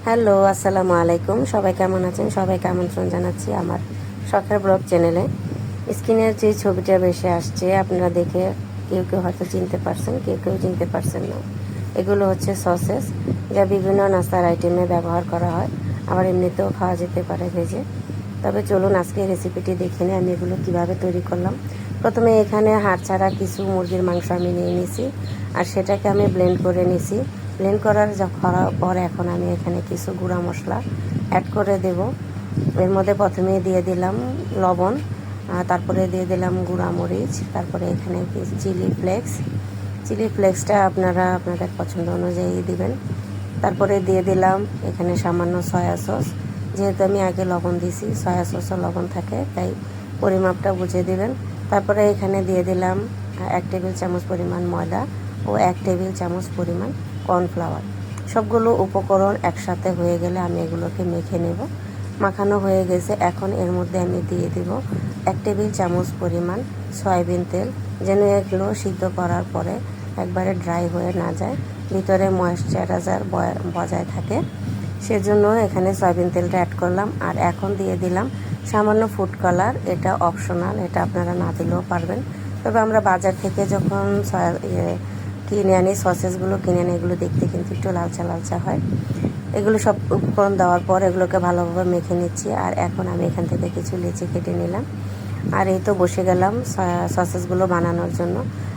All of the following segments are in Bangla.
হ্যালো, আসসালামু আলাইকুম। সবাই কেমন আছেন? সবাইকে আমন্ত্রণ জানাচ্ছি আমার শখের ব্লগ চ্যানেলে। স্ক্রিনের যে ছবিটা ভেসে আসছে আপনারা দেখে কেউ কেউ হয়তো চিনতে পারছেন, কেউ কেউ চিনতে পারছেন না। এগুলো হচ্ছে সসেস, যা বিভিন্ন নাস্তার আইটেমে ব্যবহার করা হয়, আবার এমনিতেও খাওয়া যেতে পারে ভেজে। তবে চলুন আজকে রেসিপিটি দেখে নিই আমি এগুলো কীভাবে তৈরি করলাম। প্রথমে এখানে হাড় ছাড়া কিছু মুরগির মাংস আমি নিয়ে নিছি, আর সেটাকে আমি ব্লেন্ড করে নিছি। ব্লেন্ড করার পর এখন আমি এখানে কিছু গুঁড়া মশলা অ্যাড করে দেব। এর মধ্যে প্রথমেই দিয়ে দিলাম লবণ, তারপরে দিয়ে দিলাম গুঁড়া মরিচ, তারপরে এখানে চিলি ফ্লেক্সটা আপনারা আপনাদের পছন্দ অনুযায়ী দিবেন। তারপরে দিয়ে দিলাম এখানে সামান্য সয়া সস। যেহেতু আমি আগে লবণ দিছি, সয়া সসও লবণ থাকে, তাই পরিমাপটা বুঝে দিবেন। তারপরে এখানে দিয়ে দিলাম 1 টেবিল চামচ পরিমাণ ময়দা ও 1 টেবিল চামচ পরিমাণ কর্নফ্লাওয়ার। সবগুলো উপকরণ একসাথে হয়ে গেলে আমি এগুলোকে মেখে নেব। মাখানো হয়ে গেছে, এখন এর মধ্যে আমি দিয়ে দিব 1 টেবিল চামচ পরিমাণ সয়াবিন তেল, যেন এগুলো সিদ্ধ করার পরে একবারে ড্রাই হয়ে না যায়, ভিতরে ময়েশ্চারাইজার বজায় থাকে। সেজন্য এখানে সয়াবিন তেলটা অ্যাড করলাম। আর এখন দিয়ে দিলাম সামান্য ফুড কালার। এটা অপশনাল, এটা আপনারা না দিলেও পারবেন। তবে আমরা বাজার থেকে যখন কিনে আনি, সসেসগুলো কিনে আনি, এগুলো দেখতে কিন্তু একটু লালচা লালচা হয়। এগুলো সব উপকরণ দেওয়ার পর এগুলোকে ভালোভাবে মেখে নিচ্ছি। আর এখন আমি এখান থেকে কিছু লেচি কেটে নিলাম। আর এই তো বসে গেলাম সসেসগুলো বানানোর জন্য।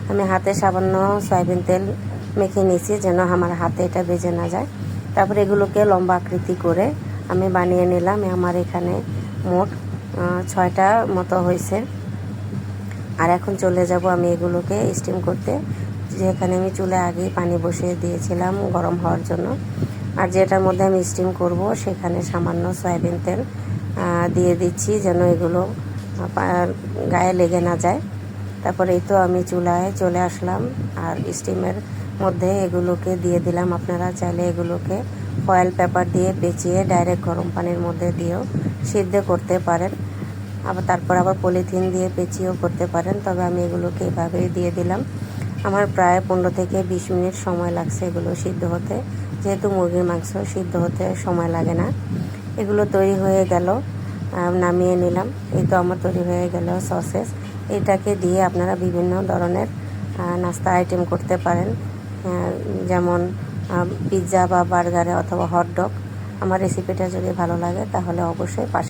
আমি হাতে সামান্য সয়াবিন তেল মেখে নিয়েছি, যেন আমার হাতে এটা বেজে না যায়। তারপরে এগুলোকে লম্বা আকৃতি করে আমি বানিয়ে নিলাম। আমার এখানে মোট 6টা মতো হয়েছে। আর এখন চলে যাব আমি এগুলোকে স্টিম করতে, যেখানে আমি চুলে আগেই পানি বসিয়ে দিয়েছিলাম গরম হওয়ার জন্য। আর যেটার মধ্যে আমি স্টিম করব সেখানে সামান্য সয়াবিন তেল দিয়ে দিচ্ছি, যেন এগুলো গায়ে লেগে না যায়। তারপরে এই তো আমি চুলায় চলে আসলাম আর স্টিমের মধ্যে এগুলোকে দিয়ে দিলাম। আপনারা চাইলে এগুলোকে ফয়েল পেপার দিয়ে পেঁচিয়ে ডাইরেক্ট গরম পানির মধ্যে দিয়েও সিদ্ধ করতে পারেন, তারপর আবার পলিথিন দিয়ে পেঁচিয়েও করতে পারেন। তবে আমি এগুলোকে এভাবেই দিয়ে দিলাম। আমার প্রায় 15 থেকে 20 মিনিট সময় লাগছে এগুলো সিদ্ধ হতে, যেহেতু মুরগির মাংস সিদ্ধ হতে সময় লাগে না। এগুলো তৈরি হয়ে গেল, নামিয়ে নিলাম। এই তো আমার তৈরি হয়ে গেল সসেস। এটাকে দিয়ে আপনারা বিভিন্ন ধরনের নাস্তা আইটেম করতে পারেন, যেমন পিৎজা বা বার্গারে অথবা হটডগ। আমার রেসিপিটা যদি ভালো লাগে তাহলে অবশ্যই পাশে